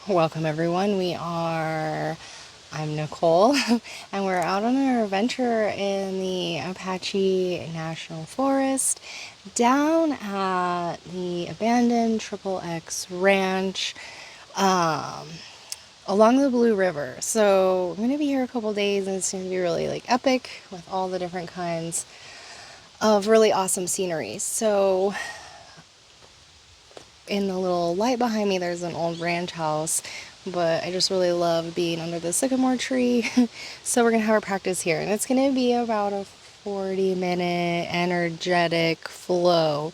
Welcome everyone. I'm Nicole, and we're out on our adventure in the Apache National Forest down at the abandoned XXX Ranch along the Blue River. So I'm going to be here a couple days, and it's going to be really epic with all the different kinds of really awesome scenery. So in the little light behind me, there's an old ranch house, but I just really love being under the sycamore tree. So we're gonna have our practice here, and it's gonna be about a 40-minute energetic flow.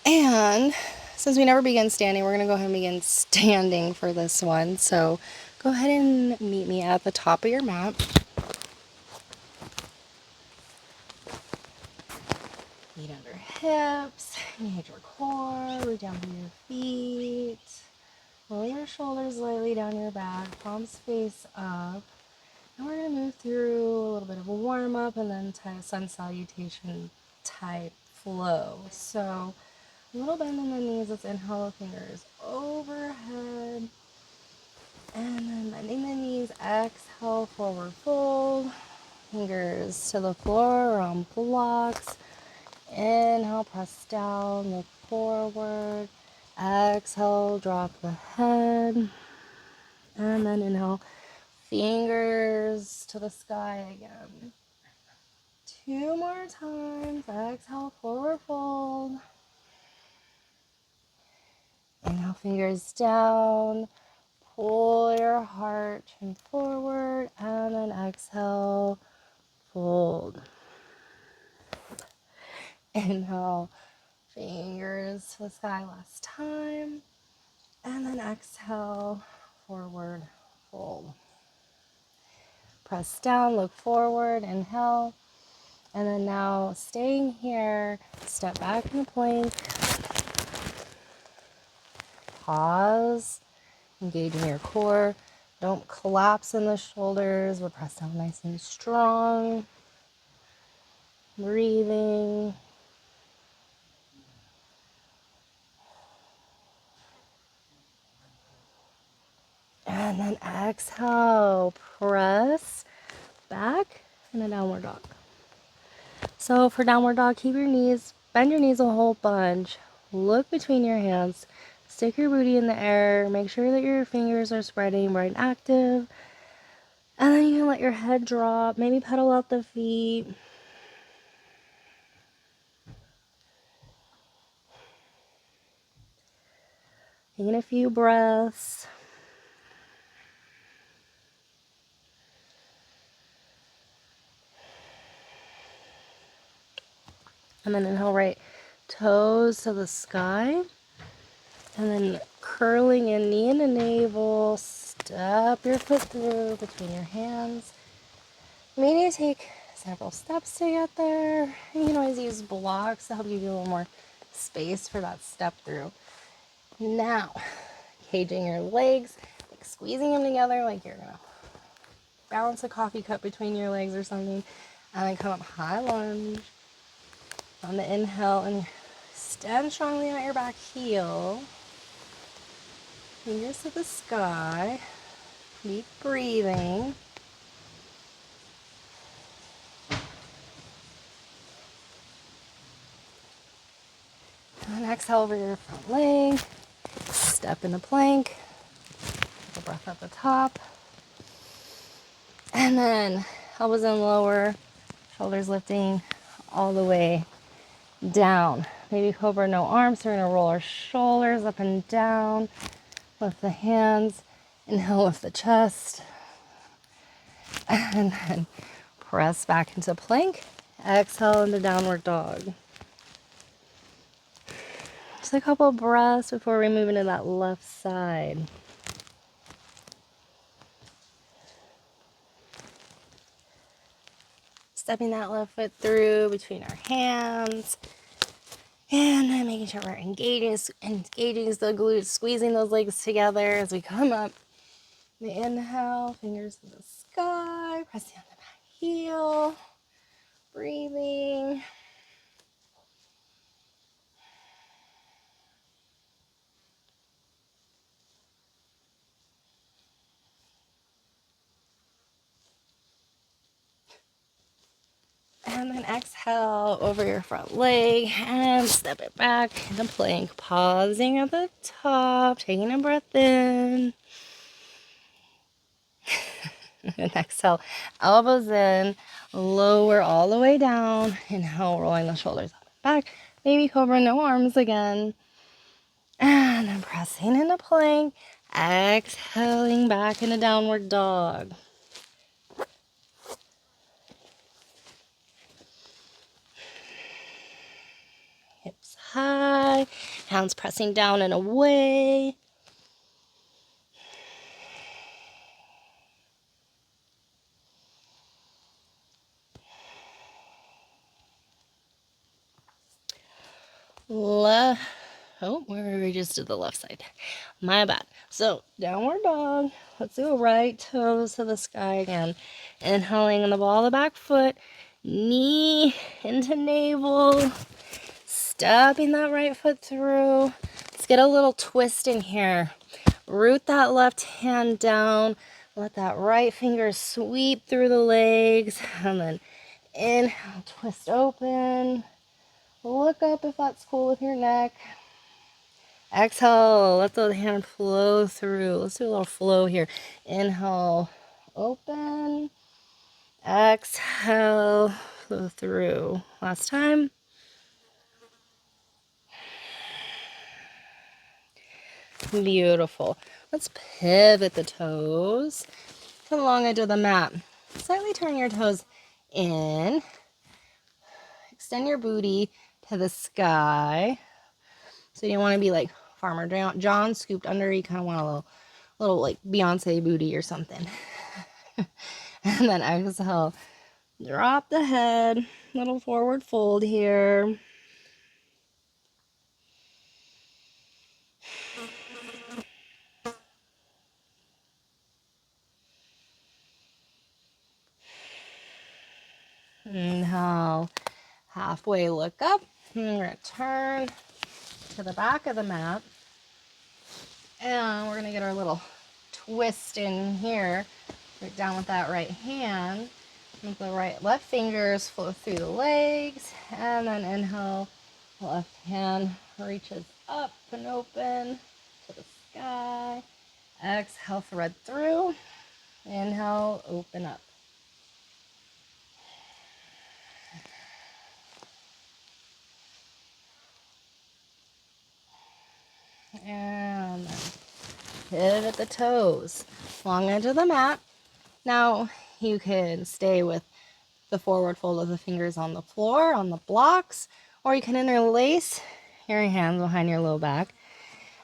And since we never begin standing, we're gonna go ahead and begin standing for this one. So go ahead and meet me at the top of your mat. Feet under hips, engage your core, root down through your feet. Roll your shoulders lightly down your back, palms face up. And we're going to move through a little bit of a warm up and then sun salutation type flow. So a little bend in the knees. Let's inhale the fingers overhead. And then bending the knees, exhale, forward fold. Fingers to the floor or on blocks. Inhale, press down, look forward. Exhale, drop the head. And then inhale, fingers to the sky again. 2 more times. Exhale, forward fold. Inhale, fingers down. Pull your heart chin forward. And then exhale, fold. Inhale, fingers to the sky last time. And then exhale, forward fold. Press down, look forward, inhale. And then now staying here, step back in the plank. Pause, engaging your core. Don't collapse in the shoulders, but press down nice and strong. Breathing. And then exhale, press back in a downward dog. So for downward dog, bend your knees a whole bunch. Look between your hands. Stick your booty in the air. Make sure that your fingers are spreading right and active. And then you can let your head drop. Maybe pedal out the feet. Taking a few breaths. And then inhale, right toes to the sky. And then curling in, knee into navel. Step your foot through between your hands. Maybe take several steps to get there. You can always use blocks to help give you a little more space for that step through. Now, caging your legs, squeezing them together like you're gonna balance a coffee cup between your legs or something. And then come up high lunge. On the inhale, and stand strongly at your back heel. Fingers to the sky. Deep breathing. And then exhale over your front leg. Step into plank. Take a breath at the top. And then elbows in lower, shoulders lifting all the way down. Maybe cobra, no arms. So we're going to roll our shoulders up and down. Lift the hands. Inhale, lift the chest. And then press back into plank. Exhale into downward dog. Just a couple breaths before we move into that left side. Stepping that left foot through between our hands. And then making sure we're engaging the glutes, squeezing those legs together as we come up. The inhale, fingers to the sky, pressing on the back heel, breathing. And then exhale over your front leg and step it back into plank. Pausing at the top, taking a breath in. And exhale, elbows in, lower all the way down. Inhale, rolling the shoulders up and back. Baby cobra, no arms again. And then pressing into plank. Exhaling back into downward dog. Hips high, hands pressing down and away. We just did the left side. My bad. So, downward dog. Let's do right toes to the sky again. Inhaling in the ball of the back foot. Knee into navel. Stepping that right foot through. Let's get a little twist in here. Root that left hand down. Let that right finger sweep through the legs. And then inhale, twist open. Look up if that's cool with your neck. Exhale, let the hand flow through. Let's do a little flow here. Inhale, open. Exhale, flow through. Last time. Beautiful. Let's pivot the toes to the long edge of the mat. Slightly turn your toes in. Extend your booty to the sky. So you don't want to be like Farmer John scooped under. You kind of want a little like Beyonce booty or something. And then exhale. Drop the head. Little forward fold here. Inhale. Halfway look up. And return to the back of the mat. And we're going to get our little twist in here. Right down with that right hand. Make the left fingers flow through the legs. And then inhale. Left hand reaches up and open to the sky. Exhale, thread through. Inhale, open up. And then pivot the toes. Long edge of the mat. Now you can stay with the forward fold of the fingers on the floor, on the blocks, or you can interlace your hands behind your low back.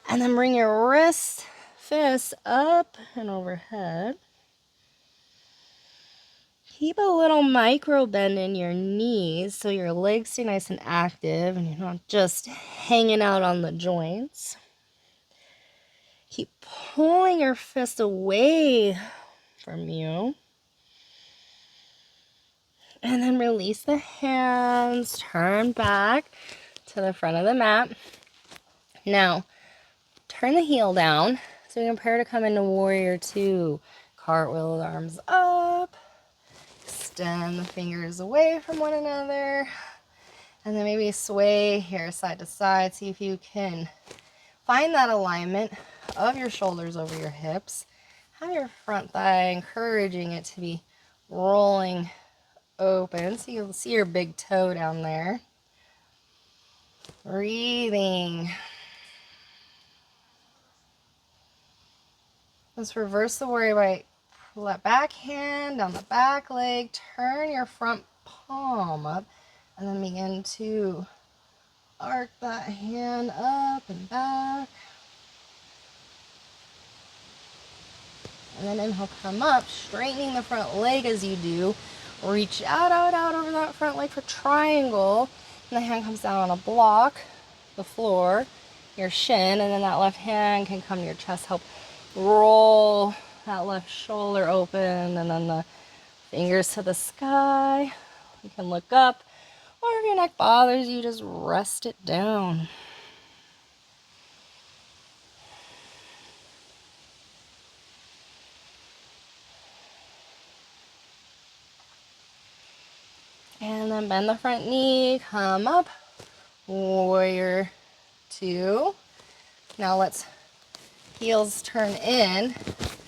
And then bring your fists up and overhead. Keep a little micro bend in your knees so your legs stay nice and active and you're not just hanging out on the joints. Keep pulling your fist away from you. And then release the hands, turn back to the front of the mat. Now, turn the heel down so you can prepare to come into warrior two. Cartwheel the arms up. Extend the fingers away from one another. And then maybe sway here side to side. See if you can find that alignment of your shoulders over your hips. Have your front thigh encouraging it to be rolling open. So you'll see your big toe down there. Breathing. Let's reverse the warrior by let back hand on the back leg. Turn your front palm up and then begin to arc that hand up and back. And then inhale, come up, straightening the front leg as you do. Reach out over that front leg for triangle. And the hand comes down on a block, the floor, your shin, and then that left hand can come to your chest, help roll that left shoulder open, and then the fingers to the sky. You can look up, or if your neck bothers you, just rest it down. And then bend the front knee, come up, warrior 2. Now let's heels turn in.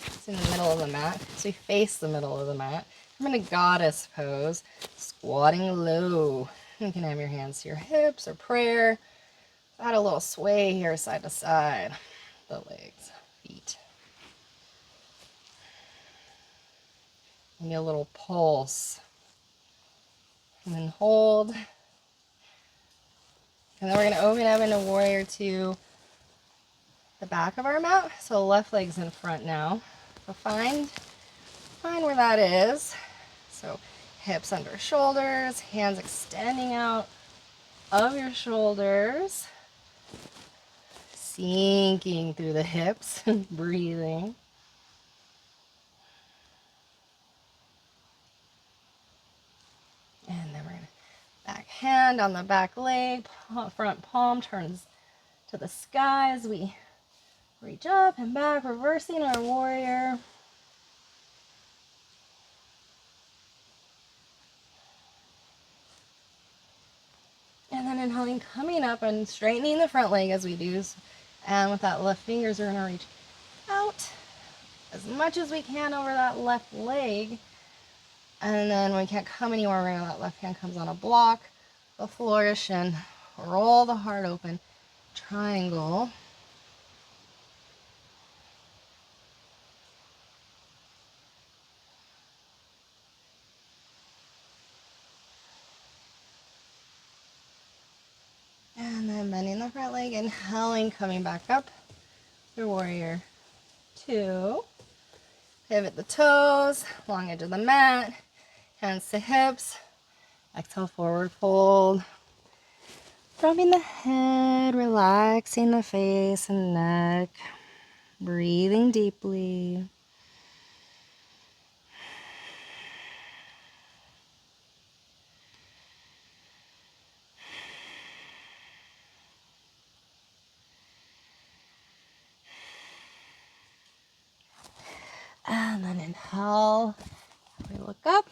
It's in the middle of the mat, so we face the middle of the mat. I'm in a goddess pose, squatting low. You can have your hands to your hips or prayer. Add a little sway here, side to side. The legs, feet. Maybe a little pulse. And then hold. And then we're going to open up into warrior 2, the back of our mat. So left leg's in front now. So find where that is. So hips under shoulders, hands extending out of your shoulders. Sinking through the hips, breathing. And then we're going to back hand on the back leg, front palm turns to the sky as we reach up and back, reversing our warrior. And then inhaling, coming up and straightening the front leg as we do. And with that left fingers, we're going to reach out as much as we can over that left leg. And then when we can't come anywhere, we're going to let left hand comes on a block, the flourish, and roll the heart open. Triangle. And then bending the front leg, inhaling, coming back up. Your warrior 2. Pivot the toes, long edge of the mat, hands to hips. Exhale, forward fold. Rubbing the head, relaxing the face and neck. Breathing deeply. And then inhale, we look up,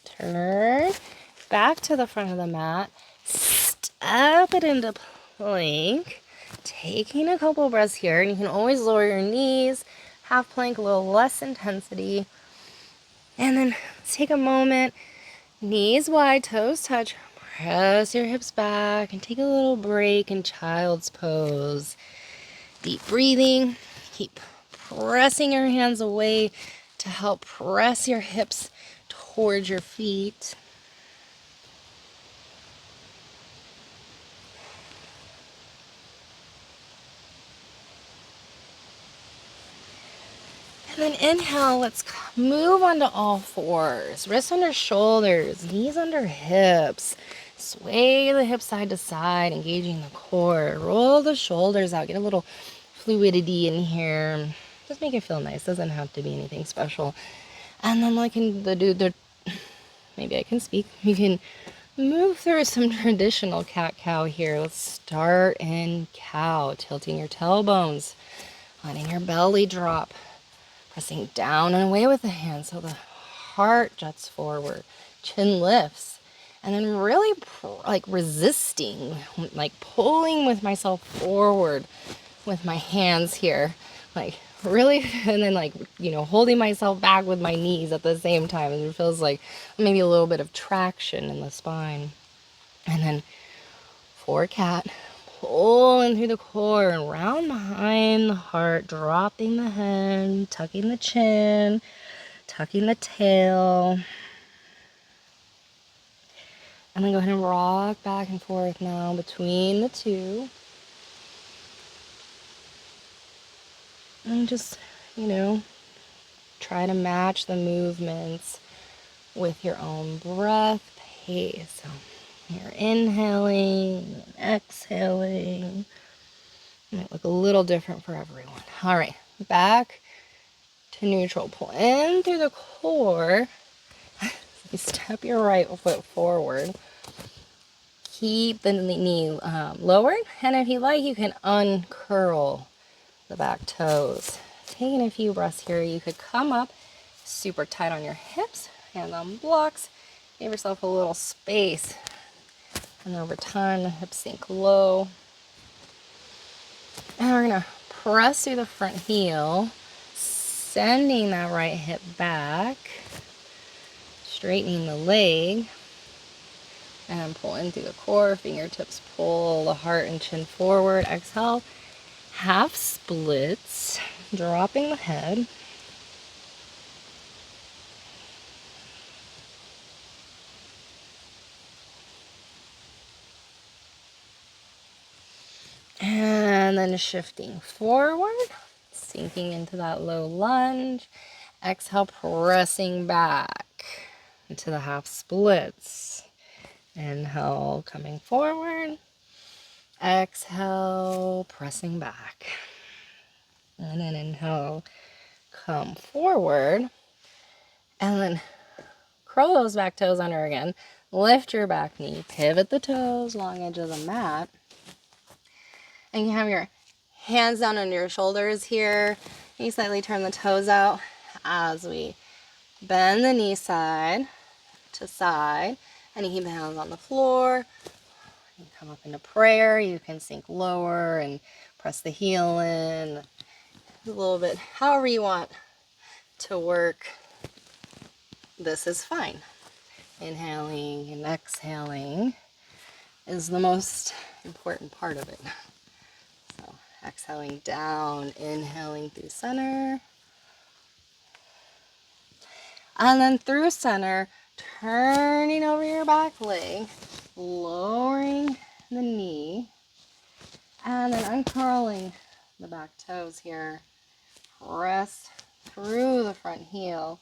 turn back to the front of the mat, step it into plank, taking a couple breaths here, and you can always lower your knees, half plank, a little less intensity, and then take a moment, knees wide, toes touch, press your hips back, and take a little break in child's pose. Deep breathing, keep pressing your hands away to help press your hips towards your feet. And then inhale, let's move onto all fours. Wrists under shoulders, knees under hips. Sway the hips side to side, engaging the core. Roll the shoulders out, get a little fluidity in here. Just make it feel nice, doesn't have to be anything special. And then like in maybe I can speak. You can move through some traditional cat-cow here. Let's start in cow, tilting your tailbones, letting your belly drop, pressing down and away with the hands so the heart juts forward, chin lifts, and then really like resisting, like pulling with myself forward with my hands here, like really, and then like, holding myself back with my knees at the same time. It feels like maybe a little bit of traction in the spine. And then for cat, pulling through the core and round behind the heart, dropping the head, tucking the chin, tucking the tail. And then go ahead and rock back and forth now between the two. And just, try to match the movements with your own breath pace. So you're inhaling and exhaling. It might look a little different for everyone. All right, back to neutral. Pull in through the core. You step your right foot forward. Keep the knee lowered. And if you like, you can uncurl the back toes. Taking a few breaths here, you could come up super tight on your hips, hands on blocks, Give yourself a little space. And over time, the hips sink low. And we're going to press through the front heel, sending that right hip back, straightening the leg, and pulling through the core. Fingertips pull the heart and chin forward. Exhale, half splits, dropping the head. And then shifting forward, sinking into that low lunge. Exhale, pressing back into the half splits. Inhale, coming forward. Exhale, pressing back. And then inhale, come forward. And then curl those back toes under again. Lift your back knee, pivot the toes, long edge of the mat. And you have your hands down under your shoulders here. You slightly turn the toes out as we bend the knee side to side. And you keep the hands on the floor. You come up into prayer. You can sink lower and press the heel in a little bit. However you want to work, this is fine. Inhaling and exhaling is the most important part of it. So exhaling down, inhaling through center. And then through center, turning over your back leg, lowering the knee, and then uncurling the back toes here. Press through the front heel,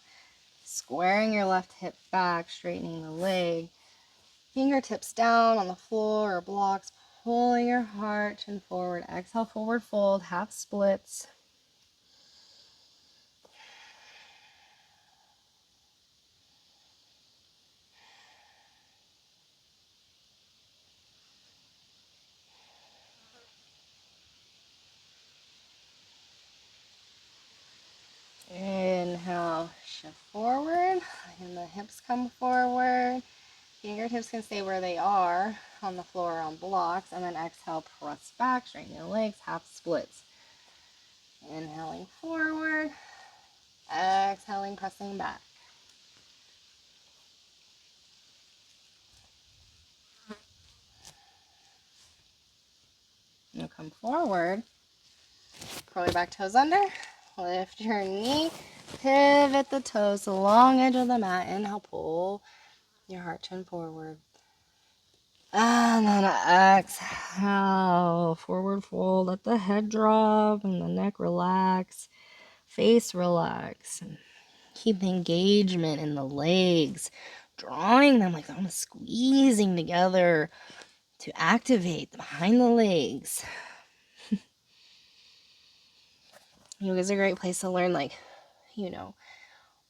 squaring your left hip back, straightening the leg. Fingertips down on the floor or blocks, pulling your heart chin forward. Exhale, forward fold, half splits. Inhale, shift forward, and the hips come forward. Fingertips can stay where they are on the floor or on blocks. And then exhale, press back, straighten your legs, half splits. Inhaling forward, exhaling, pressing back. Now come forward, curl your back toes under, lift your knee, pivot the toes, the long edge of the mat. Inhale, pull your heart chin forward. And then exhale, forward fold, let the head drop and the neck relax, face relax. And keep the engagement in the legs, drawing them like they're almost squeezing together to activate behind the legs. Yoga is a great place to learn, like,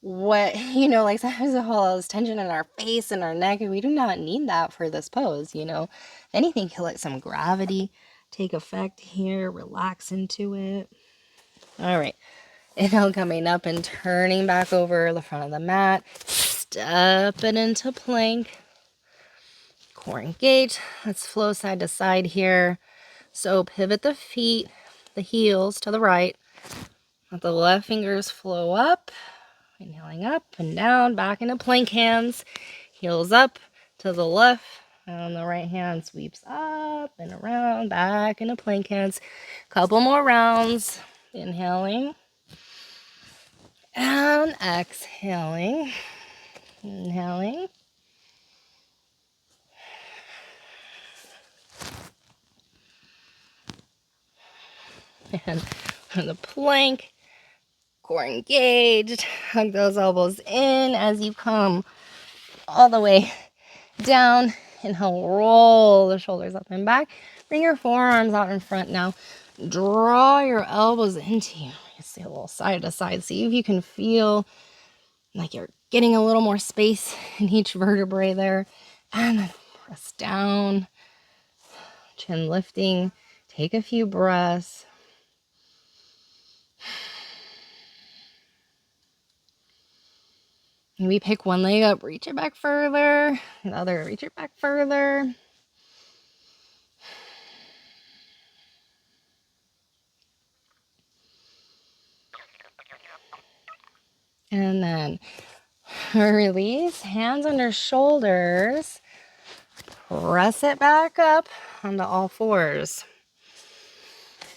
like sometimes we hold all this tension in our face and our neck, and we do not need that for this pose, If anything, can let some gravity take effect here, relax into it. All right, inhale, coming up and turning back over the front of the mat, step it into plank. Core engaged. Let's flow side to side here. So pivot the feet, the heels to the right. Let the left fingers flow up. Inhaling up and down, back into plank hands. Heels up to the left. And the right hand sweeps up and around, back into plank hands. Couple more rounds. Inhaling. And exhaling. Inhaling. And the plank. Core engaged. Hug those elbows in as you come all the way down. Inhale, roll the shoulders up and back. Bring your forearms out in front now. Draw your elbows into you. You see a little side to side. See if you can feel like you're getting a little more space in each vertebrae there. And then press down. Chin lifting. Take a few breaths. Maybe pick one leg up, reach it back further, the other, reach it back further. And then release, hands under shoulders, press it back up onto all fours.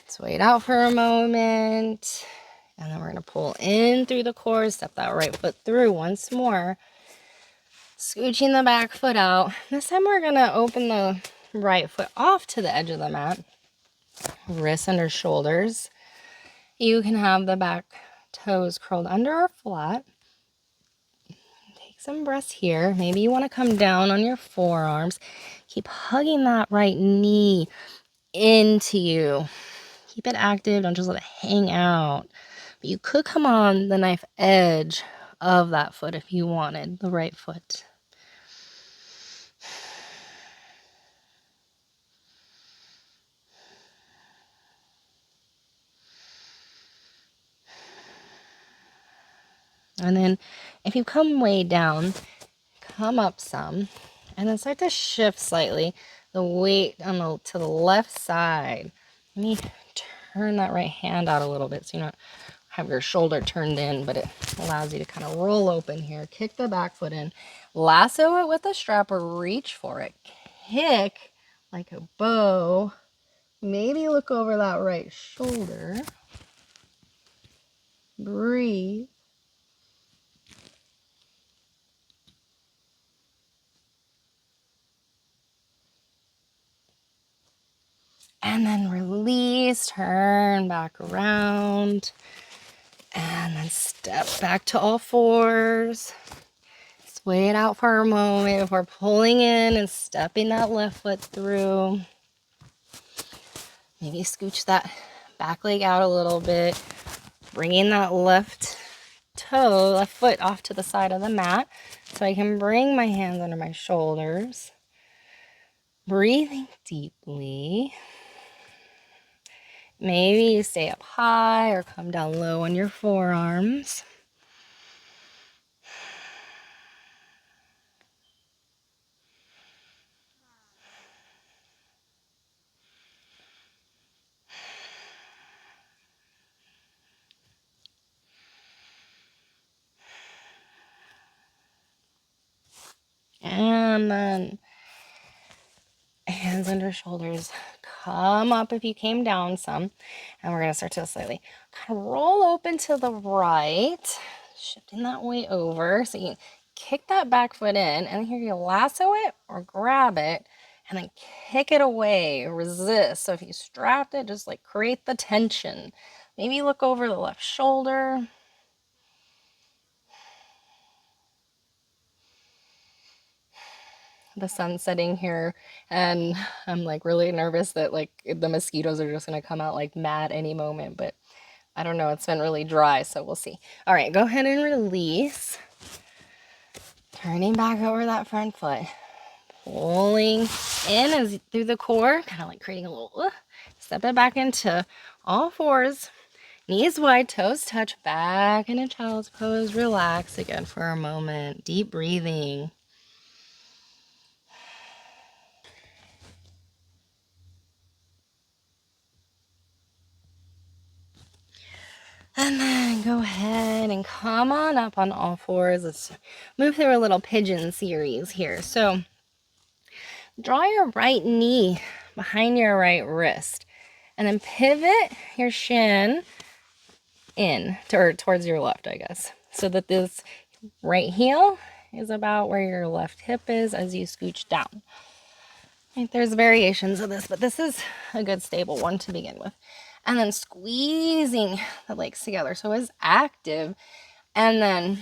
Let's wait out for a moment. And then we're going to pull in through the core, step that right foot through once more. Scooching the back foot out. This time we're going to open the right foot off to the edge of the mat. Wrists under shoulders. You can have the back toes curled under or flat. Take some breaths here. Maybe you want to come down on your forearms. Keep hugging that right knee into you. Keep it active. Don't just let it hang out. But you could come on the knife edge of that foot if you wanted, the right foot. And then if you come way down, come up some, and then start to shift slightly the weight to the left side. Let me turn that right hand out a little bit so you don't have your shoulder turned in, but it allows you to kind of roll open here. Kick the back foot in. Lasso it with a strap or reach for it. Kick like a bow. Maybe look over that right shoulder. Breathe. And then release, turn back around, and then step back to all fours. Just wait out for a moment before pulling in and stepping that left foot through. Maybe scooch that back leg out a little bit, bringing that left foot off to the side of the mat so I can bring my hands under my shoulders. Breathing deeply. Maybe you stay up high or come down low on your forearms. And then hands under shoulders. Come up if you came down some. And we're going to start to slightly kind of roll open to the right. Shifting that weight over. So you can kick that back foot in. And here you lasso it or grab it. And then kick it away. Resist. So if you strapped it, just like create the tension. Maybe look over the left shoulder. The sun's setting here, and I'm like really nervous that like the mosquitoes are just gonna come out like mad any moment, but I don't know, it's been really dry, so we'll see. All right, go ahead and release. Turning back over that front foot. Pulling in as through the core, kind of like creating a little, step it back into all fours. Knees wide, toes touch, back into child's pose. Relax again for a moment. Deep breathing. And then go ahead and come on up on all fours. Let's move through a little pigeon series here. So draw your right knee behind your right wrist. And then pivot your shin in or towards your left, I guess. So that this right heel is about where your left hip is as you scooch down. Right, there's variations of this, but this is a good stable one to begin with. And then squeezing the legs together so it's active. And then,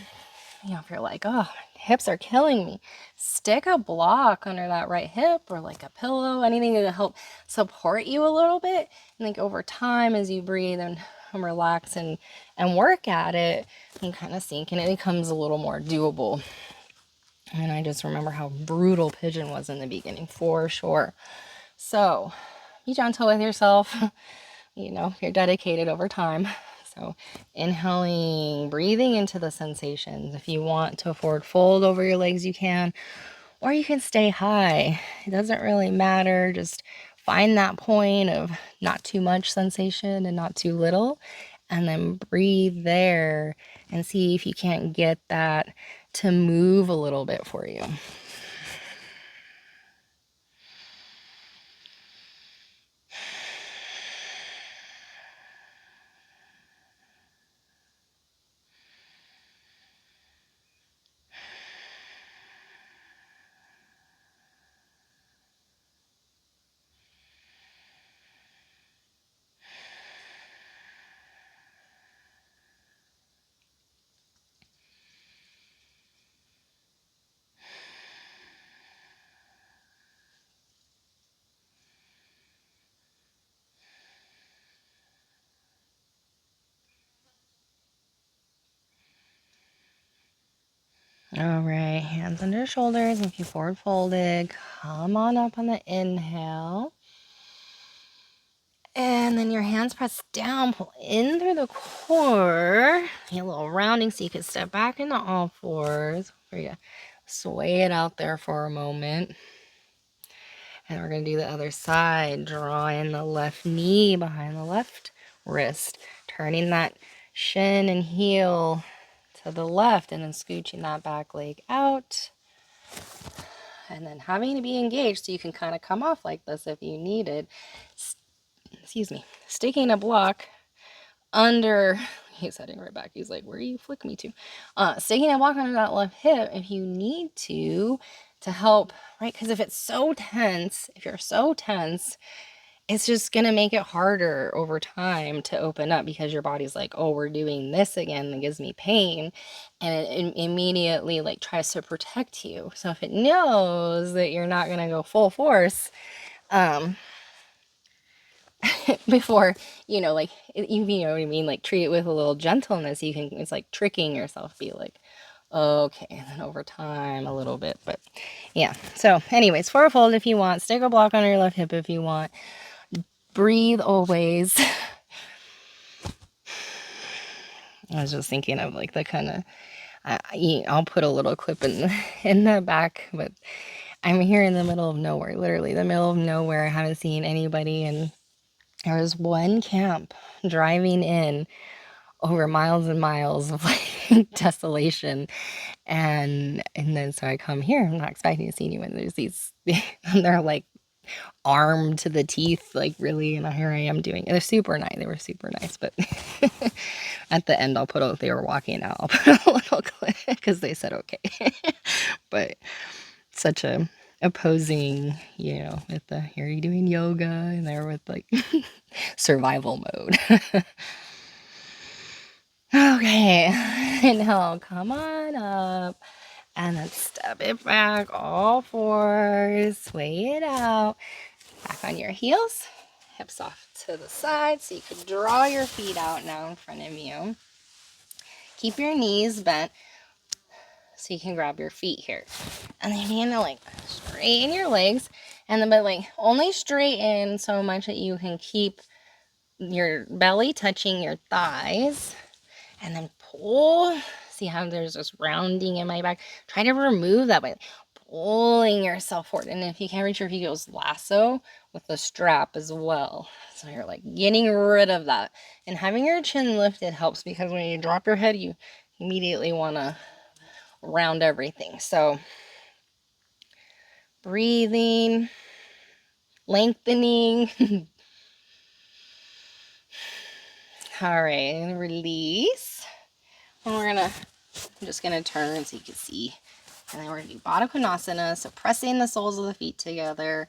you know, if you're like, oh, my hips are killing me, stick a block under that right hip or like a pillow, anything to help support you a little bit. And think over time as you breathe and relax and work at it and kind of sink, and it becomes a little more doable. And I just remember how brutal Pigeon was in the beginning, for sure. So be gentle with yourself. You know, you're dedicated over time. So So inhaling, breathing into the sensations. If you want to forward fold over your legs, you can, or you can stay high. It doesn't really matter. Just find that point of not too much sensation and not too little, and then breathe there and see if you can't get that to move a little bit for you. All right, hands under shoulders. If you forward folded, come on up on the inhale. And then your hands press down, pull in through the core. Get a little rounding so you can step back into all fours. Where you sway it out there for a moment. And we're going to do the other side. Draw in the left knee behind the left wrist. Turning that shin and heel to the left and then scooching that back leg out. And then having to be engaged so you can kind of come off like this if you needed. Excuse me. Sticking a block under, he's heading right back. He's like, where do you flick me to? Sticking a block under that left hip if you need to help, right? Because if it's so tense, if you're so tense, it's just going to make it harder over time to open up because your body's like, oh, we're doing this again. That gives me pain. And it immediately like tries to protect you. So if it knows that you're not going to go full force, before, like, you know what I mean? Like, treat it with a little gentleness. You can, it's like tricking yourself, be like, okay, and then over time a little bit. But yeah, so anyways, forward fold if you want, stick a block on your left hip if you want. Breathe always. I was just thinking of like the kind of, I'll put a little clip in the back, but I'm here in the middle of nowhere, literally the middle of nowhere. I haven't seen anybody, and there was one camp driving in over miles and miles of like desolation, and then so I come here. I'm not expecting to see anyone. There's these, and they're like armed to the teeth, like really. And here I am doing. They're super nice. They were super nice, but at the end, they were walking out. I'll put a little clip because they said okay. But such a opposing, with the here you doing yoga, and they're with like survival mode. Okay, inhale, come on up, and then step it back, all fours, sway it out, back on your heels, hips off to the side, so you can draw your feet out now in front of you. Keep your knees bent, so you can grab your feet here, and then you're gonna like straighten your legs, and then but like only straighten so much that you can keep your belly touching your thighs. And then pull. See how there's this rounding in my back? Try to remove that by pulling yourself forward. And if you can't reach your feet, goes lasso with the strap as well. So you're like getting rid of that. And having your chin lifted helps because when you drop your head, you immediately want to round everything. So breathing, lengthening. All right, release. And I'm just gonna turn so you can see. And then we're gonna do Baddha Konasana, so pressing the soles of the feet together,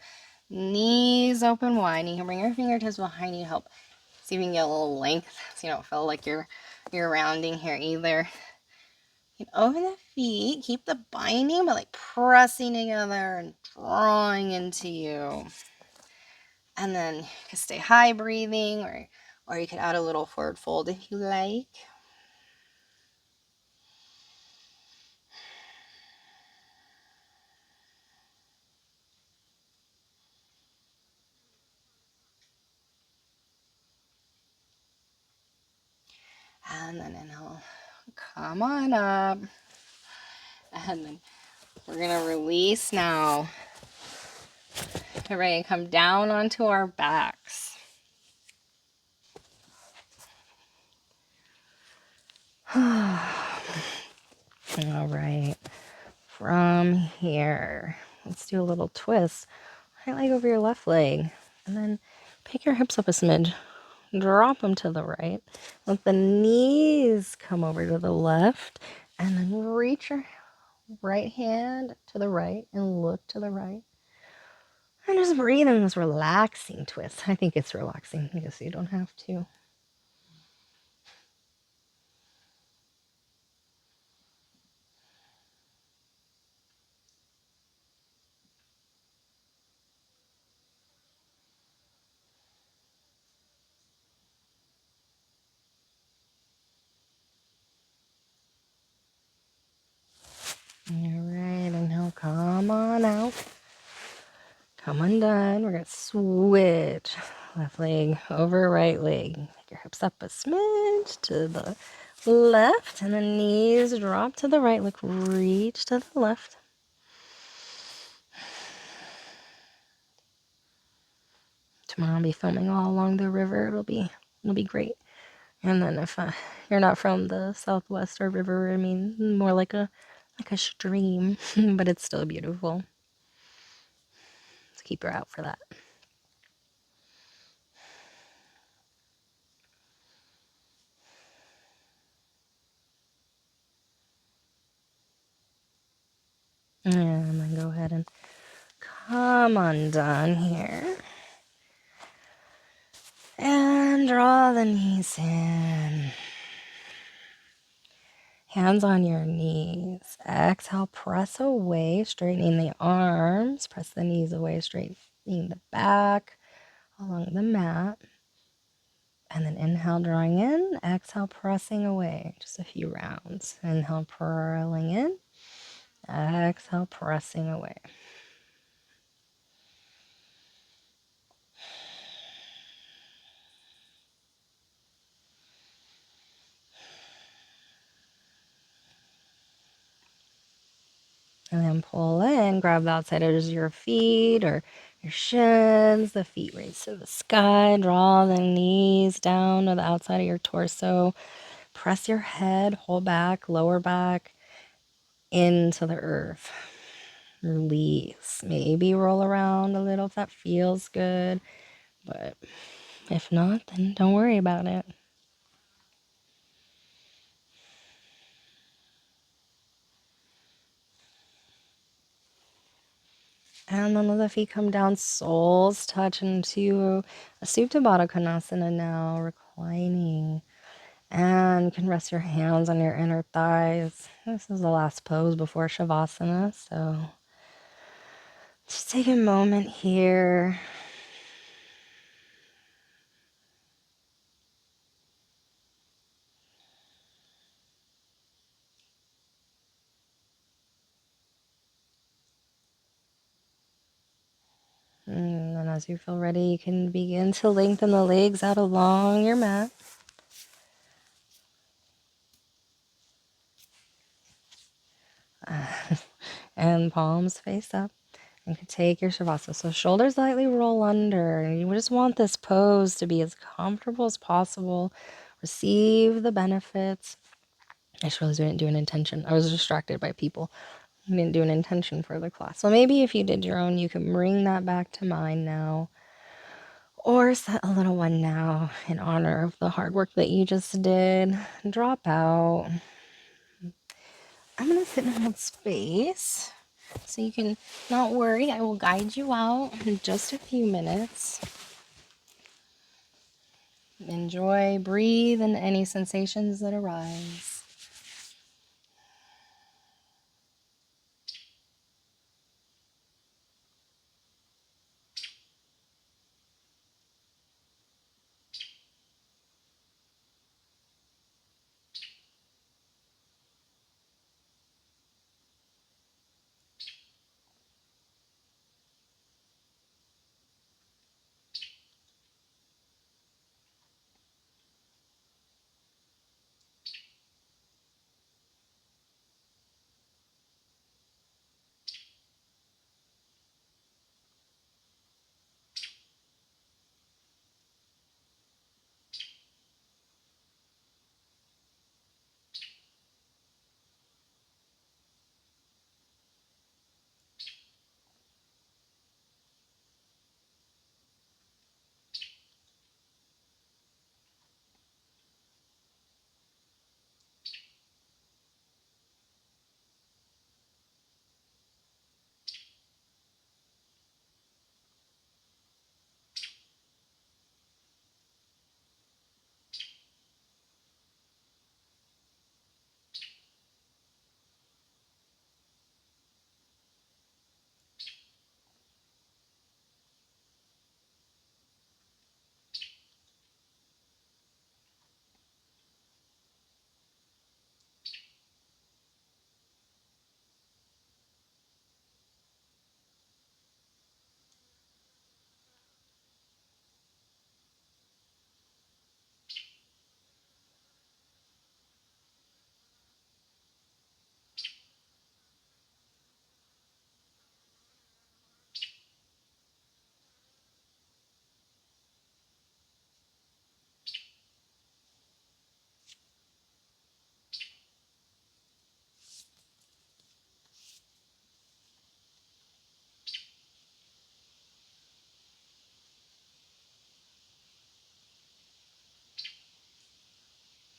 knees open wide. You can bring your fingertips behind you, help see if you can get a little length, so you don't feel like you're rounding here either. You can open the feet, keep the binding, but like pressing together and drawing into you. And then you can stay high breathing, or you could add a little forward fold if you like. And then inhale, come on up. And then we're gonna release now. All right, come down onto our backs. All right, from here, let's do a little twist. Right leg over your left leg, and then pick your hips up a smidge. Drop them to the right. Let the knees come over to the left, and then reach your right hand to the right and look to the right. And just breathe in this relaxing twist. I think it's relaxing. I guess you don't have to. All right, and now come on out. Come undone. We're going to switch left leg over right leg. Take your hips up a smidge to the left, and the knees drop to the right. Look, reach to the left. Tomorrow I'll be filming all along the river. It'll be great. And then if you're not from the Southwest or river, I mean more like a stream, but it's still beautiful. So keep your eye out for that. And then go ahead and come undone here. And draw the knees in. Hands on your knees. Exhale, press away, straightening the arms. Press the knees away, straightening the back along the mat. And then inhale, drawing in. Exhale, pressing away. Just a few rounds. Inhale, pulling in. Exhale, pressing away. And then pull in, grab the outside edges of your feet or your shins, the feet raise to the sky. Draw the knees down to the outside of your torso. Press your head, hold back, lower back into the earth. Release. Maybe roll around a little if that feels good. But if not, then don't worry about it. And then let the feet come down, soles touch into a Supta Baddha Konasana now, reclining. And you can rest your hands on your inner thighs. This is the last pose before Savasana, so just take a moment here. And then as you feel ready, you can begin to lengthen the legs out along your mat. And palms face up. You can take your Shavasana. So shoulders lightly roll under. You just want this pose to be as comfortable as possible. Receive the benefits. I just realized we didn't do an intention. I was distracted by people. We didn't do an intention for the class. So maybe if you did your own, you can bring that back to mind now. Or set a little one now in honor of the hard work that you just did. Drop out. I'm going to sit in hold space. So you can not worry. I will guide you out in just a few minutes. Enjoy, breathe in any sensations that arise.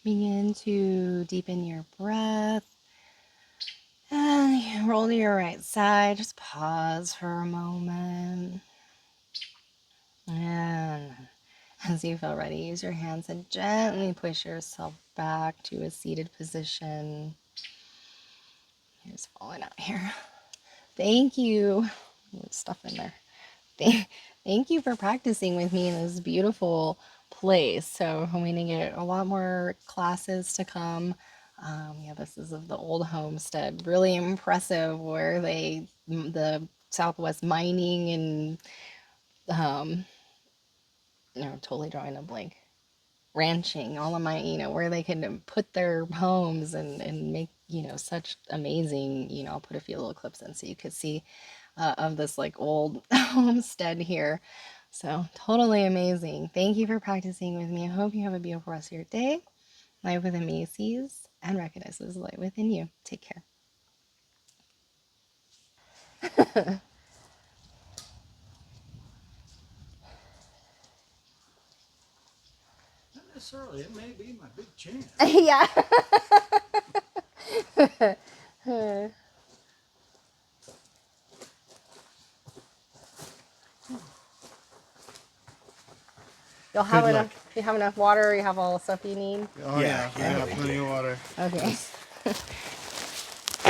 Begin to deepen your breath. And you roll to your right side. Just pause for a moment. And as you feel ready, use your hands and gently push yourself back to a seated position. Here's falling out here. Thank you. There's stuff in there. Thank you for practicing with me in this beautiful place. So I'm going to get a lot more classes to come. Yeah, this is of the old homestead. Really impressive where the Southwest mining and, no, totally drawing a blank. Ranching, all of my, where they can put their homes and make, such amazing, I'll put a few little clips in so you could see of this like old homestead here. So totally amazing. Thank you for practicing with me. I hope you have a beautiful rest of your day. Light within me sees and recognizes the light within you. Take care. Not necessarily. It may be my big chance. Yeah. You'll have Good enough. luck. You have enough water. You have all the stuff you need. Oh yeah, we got plenty of water. Okay.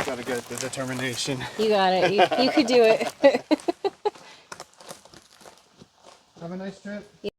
Gotta get the determination. You got it. You could do it. Have a nice trip.